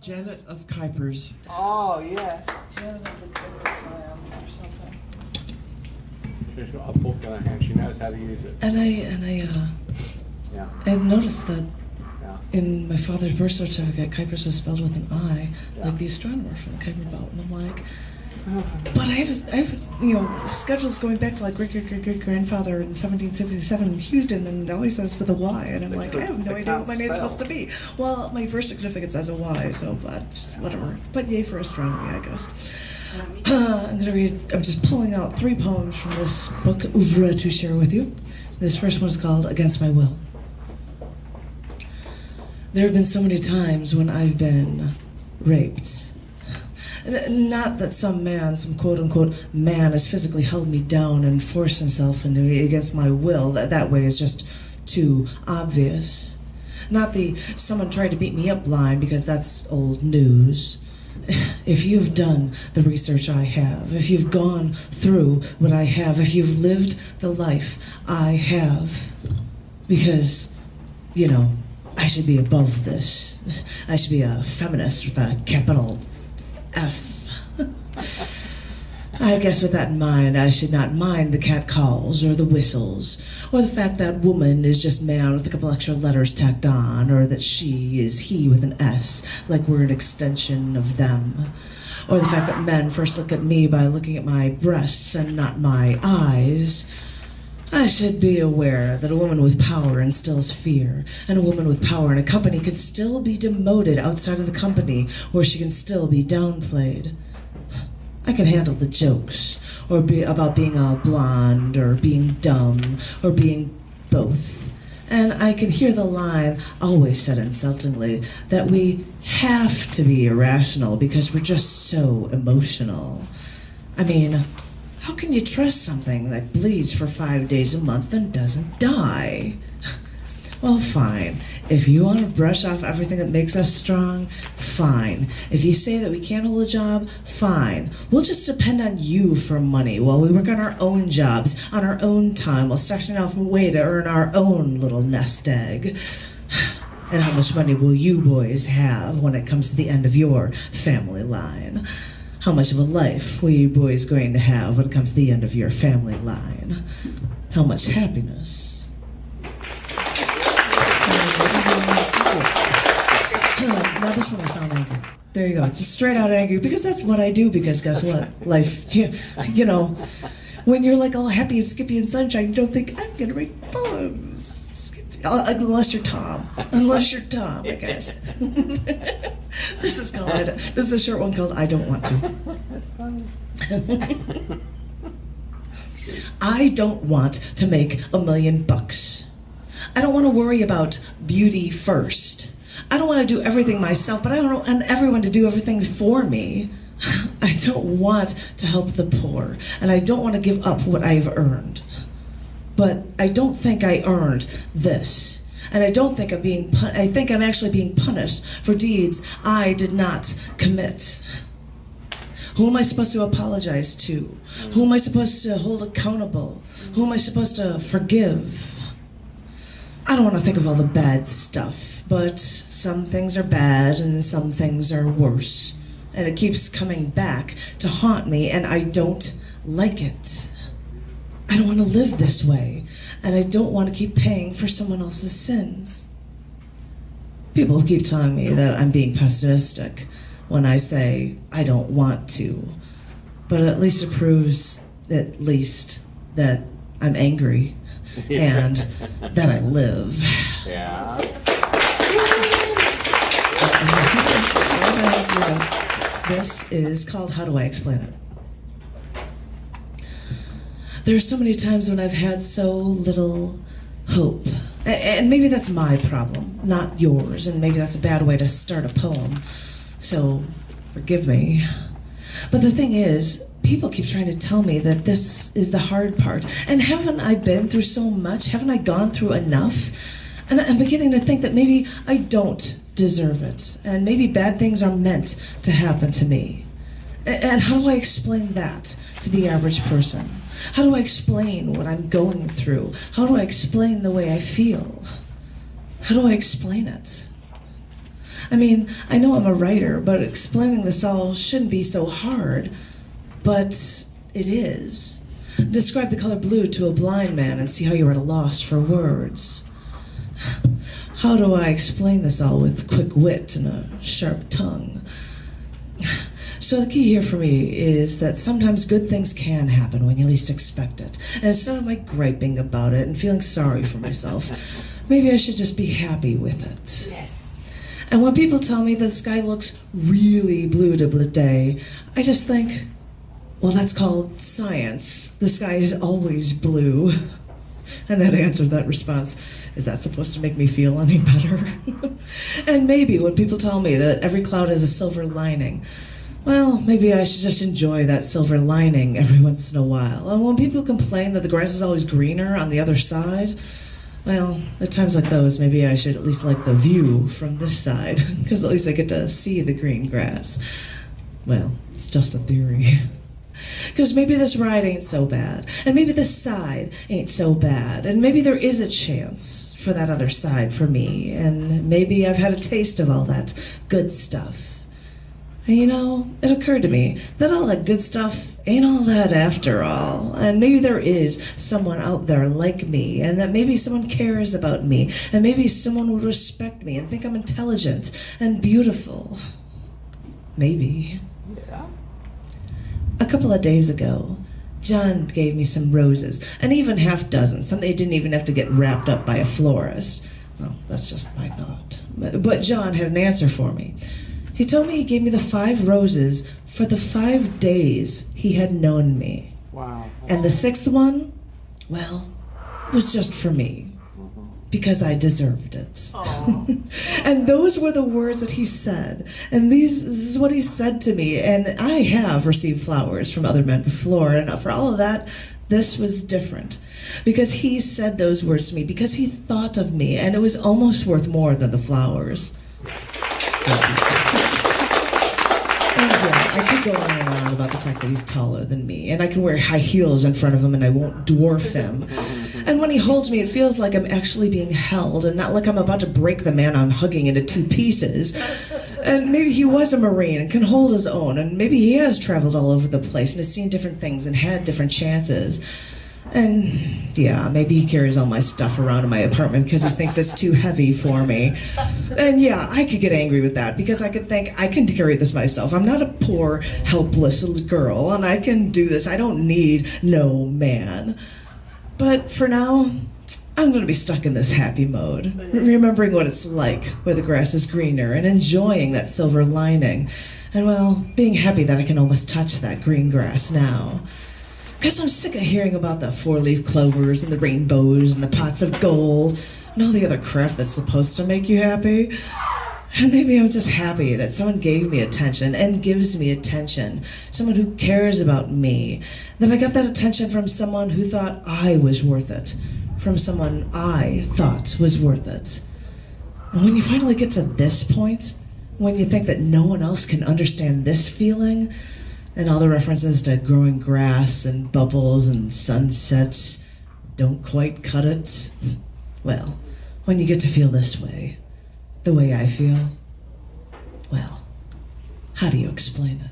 Janet of Kuypers. Oh, yeah. Janet of the Kuypers Lamb or something. She's got a book in her hand. She knows how to use it. And Yeah. I had noticed that Yeah. in my father's birth certificate, Kuypers was spelled with an I, Yeah. like the astronomer from the Kuiper Belt. And I'm like, but I have, you know, schedules going back to like great-great-great-great-grandfather in 1777 in Houston, and it always says with a Y, and I'm like, I have no idea what my name's supposed to be. Well, my birth certificate says a Y, so but just whatever. But yay for astronomy, I guess. I'm gonna read. I'm just pulling out 3 poems from this book, Oeuvre, to share with you. This first one is called "Against My Will." There have been so many times when I've been raped. Not that some man, some quote-unquote man, has physically held me down and forced himself into me against my will. That way is just too obvious. Not the someone tried to beat me up line, because that's old news. If you've done the research I have, if you've gone through what I have, if you've lived the life I have, because, you know, I should be above this. I should be a feminist with a capital F. I guess with that in mind, I should not mind the cat calls or the whistles, or the fact that woman is just man with a couple extra letters tacked on, or that she is he with an S, like we're an extension of them, or the fact that men first look at me by looking at my breasts and not my eyes. I should be aware that a woman with power instills fear, and a woman with power in a company can still be demoted outside of the company, or she can still be downplayed. I can handle the jokes, or about being a blonde, or being dumb, or being both. And I can hear the line, always said insultingly, that we have to be irrational because we're just so emotional. I mean, how can you trust something that bleeds for 5 days a month and doesn't die? Well, fine. If you want to brush off everything that makes us strong, fine. If you say that we can't hold a job, fine. We'll just depend on you for money while we work on our own jobs, on our own time, while stretching out away to earn our own little nest egg. And how much money will you boys have when it comes to the end of your family line? How much of a life were you boys going to have when it comes to the end of your family line? How much happiness? Now this one I sound angry. There you go, just straight out angry, because that's what I do, because guess what? Life, you know, when you're like all happy and skippy and sunshine, you don't think, I'm gonna write poems. Unless you're Tom. Unless you're Tom, I guess. This is a short one called I Don't Want To. That's funny. I don't want to make $1 million. I don't want to worry about beauty first. I don't want to do everything myself, but I don't want everyone to do everything for me. I don't want to help the poor, and I don't want to give up what I've earned. But I don't think I earned this. And I don't think I think I'm actually being punished for deeds I did not commit. Who am I supposed to apologize to? Who am I supposed to hold accountable? Who am I supposed to forgive? I don't want to think of all the bad stuff, but some things are bad and some things are worse. And it keeps coming back to haunt me, and I don't like it. I don't want to live this way, and I don't want to keep paying for someone else's sins. People keep telling me that I'm being pessimistic when I say I don't want to, but at least it proves at least that I'm angry and that I live. Yeah. This is called How Do I Explain It? There are so many times when I've had so little hope. And maybe that's my problem, not yours, and maybe that's a bad way to start a poem. So, forgive me. But the thing is, people keep trying to tell me that this is the hard part. And haven't I been through so much? Haven't I gone through enough? And I'm beginning to think that maybe I don't deserve it. And maybe bad things are meant to happen to me. And how do I explain that to the average person? How do I explain what I'm going through? How do I explain the way I feel? How do I explain it? I mean, I know I'm a writer, but explaining this all shouldn't be so hard. But it is. Describe the color blue to a blind man and see how you're at a loss for words. How do I explain this all with quick wit and a sharp tongue? So the key here for me is that sometimes good things can happen when you least expect it. And instead of my griping about it and feeling sorry for myself, maybe I should just be happy with it. Yes. And when people tell me that the sky looks really blue today, I just think, well, that's called science. The sky is always blue. And that answer, that response, is that supposed to make me feel any better? And maybe when people tell me that every cloud has a silver lining, well, maybe I should just enjoy that silver lining every once in a while. And when people complain that the grass is always greener on the other side, well, at times like those, maybe I should at least like the view from this side, because at least I get to see the green grass. Well, it's just a theory. Because maybe this ride ain't so bad, and maybe this side ain't so bad, and maybe there is a chance for that other side for me, and maybe I've had a taste of all that good stuff. And you know, it occurred to me that all that good stuff ain't all that after all, and maybe there is someone out there like me, and that maybe someone cares about me, and maybe someone would respect me and think I'm intelligent and beautiful. Maybe. Yeah. A couple of days ago, John gave me some roses, an even half dozen, some they didn't even have to get wrapped up by a florist. Well, that's just my thought. But John had an answer for me. He told me he gave me the 5 roses for the 5 days he had known me. Wow. And the 6th one, well, was just for me. Because I deserved it. And those were the words that he said. And this is what he said to me. And I have received flowers from other men before. And for all of that, this was different. Because he said those words to me. Because he thought of me. And it was almost worth more than the flowers. And yeah, I could go on and on about the fact that he's taller than me, and I can wear high heels in front of him and I won't dwarf him. And when he holds me, it feels like I'm actually being held and not like I'm about to break the man I'm hugging into 2 pieces. And maybe he was a Marine and can hold his own, and maybe he has traveled all over the place and has seen different things and had different chances. And yeah, maybe he carries all my stuff around in my apartment because he thinks it's too heavy for me. And yeah, I could get angry with that because I could think, I can carry this myself. I'm not a poor, helpless little girl, and I can do this. I don't need no man. But for now, I'm going to be stuck in this happy mode, remembering what it's like where the grass is greener and enjoying that silver lining. And well, being happy that I can almost touch that green grass now. Because I'm sick of hearing about the 4-leaf clovers and the rainbows and the pots of gold and all the other crap that's supposed to make you happy. And maybe I'm just happy that someone gave me attention and gives me attention. Someone who cares about me. That I got that attention from someone who thought I was worth it. From someone I thought was worth it. And when you finally get to this point, when you think that no one else can understand this feeling, and all the references to growing grass and bubbles and sunsets don't quite cut it. Well, when you get to feel this way, the way I feel, well, how do you explain it?